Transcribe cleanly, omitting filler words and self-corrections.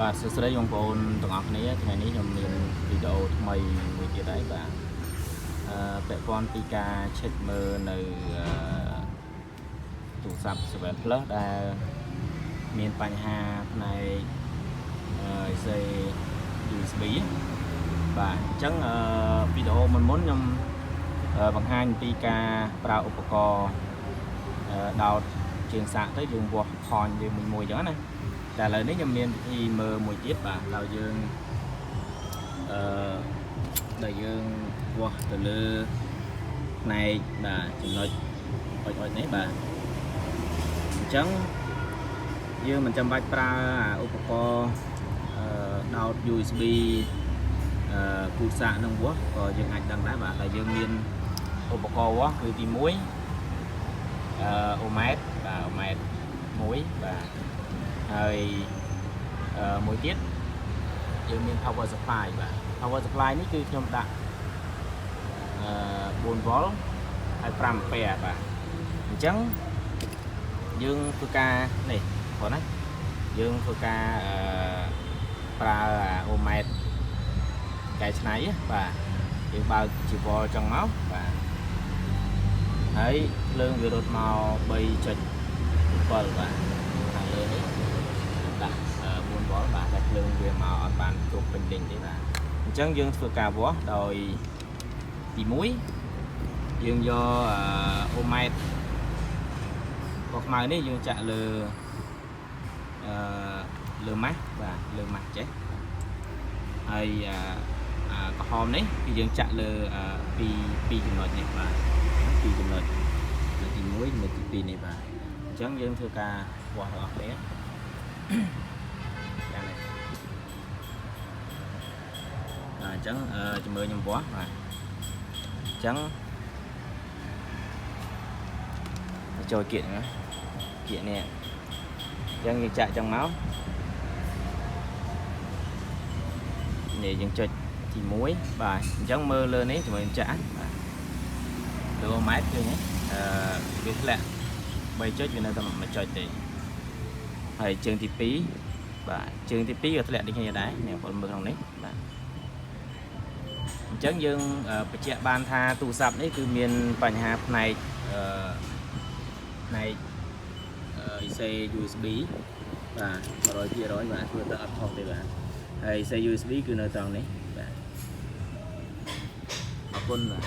បាទសួស្តីបងប្អូនទាំងអស់គ្នាថ្ងៃនេះខ្ញុំមានវីដេអូថ្មីមួយទៀតហើយបាទពាក់ព័ន្ធពីការឆែកមើលនៅទូរស័ព្ទ 7 Plus ដែលមានបញ្ហាផ្នែកUSB បាទអញ្ចឹងវីដេអូមុនខ្ញុំបង្ហាញពីការប្រើឧបករណ៍ដោតជើងសាកទៅយើងវាស់ខនវាមួយអញ្ចឹងណាតែឥឡូវនេះខ្ញុំមានវិធីមើលមួយទៀតបាទដល់យើងវាស់ទៅលើផ្នែកបាទចំណុចអុចនេះបាទអញ្ចឹងយើងមិនចាំបាច់ប្រើឧបករណ៍ដោត USB គូសាកនឹងវាស់ក៏យើងអាចដឹងដែរបាទតែយើងមានឧបករណ៍វាស់គឺទី1អូម៉ែត្របាទអូម៉ែត្រ1បាទហើយមួយទៀតយើងមាន power supply បាទ power supply នេះគឺខ្ញុំដាក់4V ហើយ5 ampere បាទអញ្ចឹងយើងធ្វើការនេះបងណាយើងធ្វើការប្រើអូម៉ែត្រកែច្នៃបាទយើងបើកជីវ៉លចឹងមកបាទហើយភ្លើងវារត់មក3.7បាទខាងលើនេះដាក់4V បាទតែភ្លើងវាមកអត់បានគ្រប់ពេញលេញទេបាទអញ្ចឹងយើងធ្វើការវាស់ដោយទី1យើងយកអូម៉ែត្រពណ៌ខ្មៅនេះយើងចាក់លើម៉ាស់បាទលើម៉ាស់ចេះហើយក្រហមនេះគឺយើងចាក់លើពីចំណុចនេះបាទពីចំណុចទី1ចំណុចទី2នេះបាទអញ្ចឹងយើងធ្វើការវាស់ទាំងអស់គ្នាយ៉ាងនេះអញ្ចឹងជំរឿខ្ញុំវាស់បាទអញ្ចឹងចូលគៀកណាគៀកនេះអញ្ចឹងយើងចាក់ចឹងមកនេះយើងចុចទី1បាទអញ្ចឹងមើលលើនេះជាមួយចាក់បាទលើ1ម៉ែត្រឃើញវាធ្លាក់3ចុចវានៅតែ1ចុចទេហើយជើងទី2បាទជើងទី2ក៏ធ្លាក់ដូចគ្នាដែរអ្នកបងមើលក្នុងនេះបាទអញ្ចឹងយើងបញ្ជាក់បានថាទូរស័ព្ទនេះគឺមានបញ្ហាផ្នែកIC USB បាទ 100% បាទធ្វើទៅអត់ខុសទេបាទហើយ IC USB គឺនៅត្រង់នេះបាទអរគុណបាទ